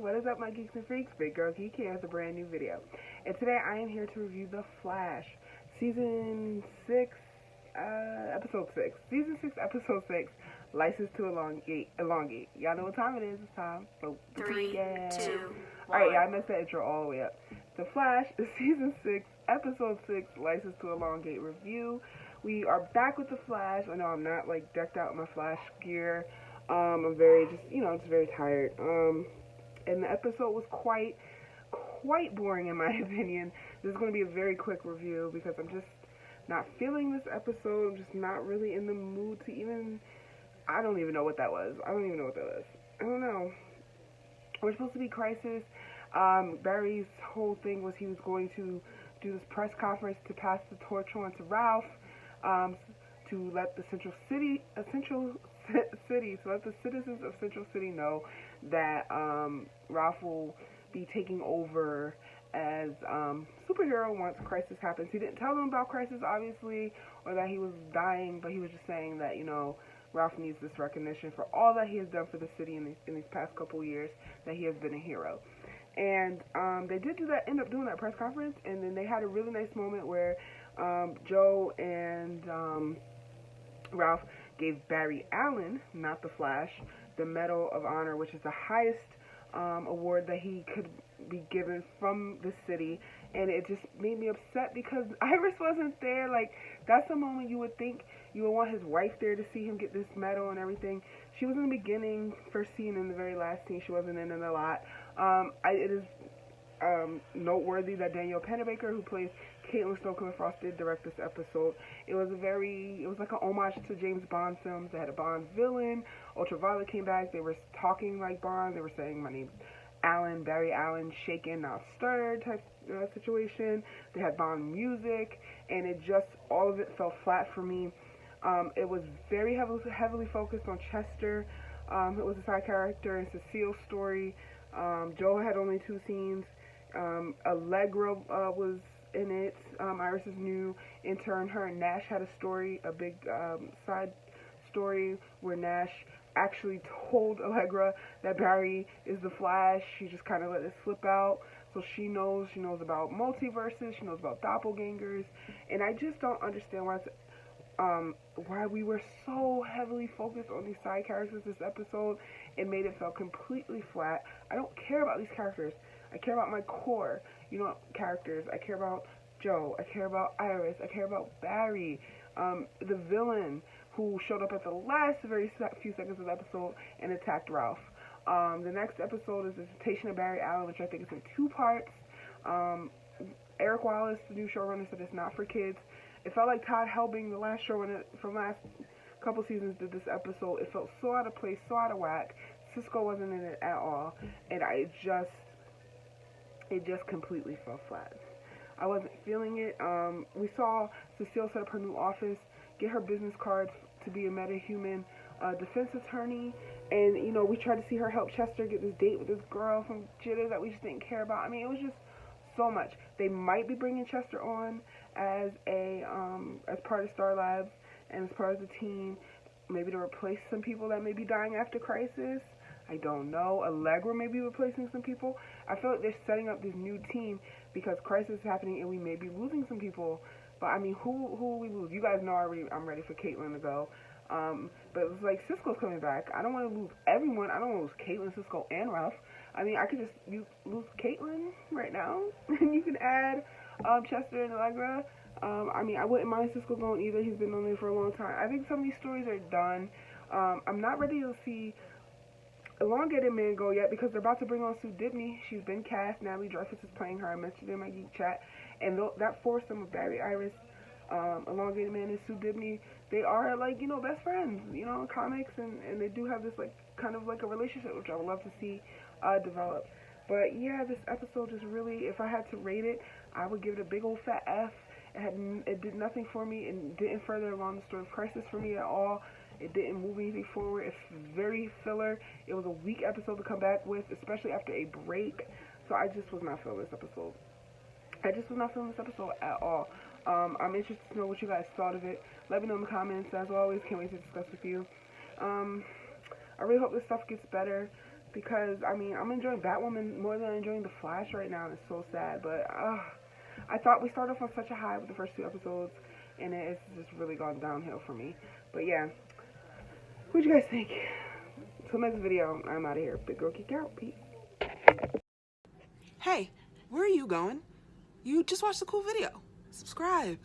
What is up, my geeks and freaks? Big Girl Geek here with a brand new video. And today I am here to review The Flash, Season 6, Episode 6. Season 6, Episode 6, License to Elongate. Y'all know what time it is. It's time for 3, 2, 1. Alright, yeah, I messed that intro all the way up. The Flash, Season 6, Episode 6, License to Elongate review. We are back with The Flash. I know I'm not, like, decked out in my Flash gear. I'm very, just very tired. And the episode was quite boring in my opinion. This is going to be a very quick review because I'm just not feeling this episode. I'm just not really in the mood to even, I don't even know what that was. I don't know. We're supposed to be Crisis. Barry's whole thing was he was going to do this press conference to pass the torch on to Ralph, to let the citizens of Central City know that Ralph will be taking over as superhero once Crisis happens. He didn't tell them about Crisis, obviously, or that he was dying, but he was just saying that, Ralph needs this recognition for all that he has done for the city in these past couple years, that he has been a hero. And they did end up doing that press conference, and then they had a really nice moment where Joe and Ralph gave Barry Allen, not the Flash, the Medal of Honor, which is the highest award that he could be given from the city. And it just made me upset because Iris wasn't there. Like, that's the moment you would think you would want his wife there to see him get this medal and everything. She was in the beginning, first scene, and the very last scene. She wasn't in it a lot. It is noteworthy that Danielle Pennebaker, who plays Caitlin Stokely-Frost, did direct this episode. It was like an homage to James Bond films. They had a Bond villain. Ultraviolet came back. They were talking like Bond. They were saying, "My name's Allen, Barry Allen, shaken, not stirred" type situation. They had Bond music, and all of it fell flat for me. It was very heavily focused on Chester. It was a side character in Cecile's story. Joe had only 2 scenes. Allegra was in it. Iris's new intern. Her and Nash had a story, a big side story where Nash actually told Allegra that Barry is the Flash. She just kind of let it slip out. So she knows about multiverses. She knows about doppelgangers. And I just don't understand why we were so heavily focused on these side characters this episode. It made it feel completely flat. I don't care about these characters. I care about my core, characters. I care about Joe. I care about Iris. I care about Barry, the villain who showed up at the last very few seconds of the episode and attacked Ralph. The next episode is the Visitation of Barry Allen, which I think is in 2 parts. Eric Wallace, the new showrunner, said it's not for kids. It felt like Todd Helbing, the last showrunner from last couple seasons, did this episode. It felt so out of place, so out of whack. Cisco wasn't in it at all, and it just completely fell flat. I wasn't feeling it. We saw Cecile set up her new office, get her business cards to be a metahuman defense attorney, and we tried to see her help Chester get this date with this girl from Jitter that we just didn't care about. I mean, it was just so much. They might be bringing Chester on as part of Star Labs and as part of the team, maybe to replace some people that may be dying after Crisis. I don't know. Allegra may be replacing some people. I feel like they're setting up this new team because Crisis is happening and we may be losing some people. But I mean, who will we lose? You guys know I'm ready for Caitlin to go. But it was like Cisco's coming back. I don't want to lose everyone. I don't want to lose Caitlin, Cisco, and Ralph. I mean, I could just lose Caitlin right now, and you can add Chester and Allegra. I mean, I wouldn't mind Cisco going either. He's been on there for a long time. I think some of these stories are done. I'm not ready to see Elongated Man go yet because they're about to bring on Sue Dibney. She's been cast. Natalie Dreyfus is playing her. I mentioned it in my geek chat. And that foursome of Barry, Iris, Elongated Man, and Sue Dibney, they are like, best friends, in comics, and they do have this kind of a relationship, which I would love to see develop. But yeah, this episode just really, if I had to rate it, I would give it a big old fat F. It did nothing for me and didn't further along the story of Crisis for me at all. It didn't move anything forward. It's very filler. It was a weak episode to come back with, especially after a break. So I just was not feeling this episode. At all. I'm interested to know what you guys thought of it. Let me know in the comments. As always, can't wait to discuss with you. I really hope this stuff gets better. because, I mean, I'm enjoying Batwoman more than I'm enjoying The Flash right now, and it's so sad, but I thought we started off on such a high with the first 2 episodes, and it's just really gone downhill for me. But yeah, what do you guys think? Till next video, I'm out of here. Big girl kick out. Peace. Hey, where are you going? You just watched a cool video. Subscribe.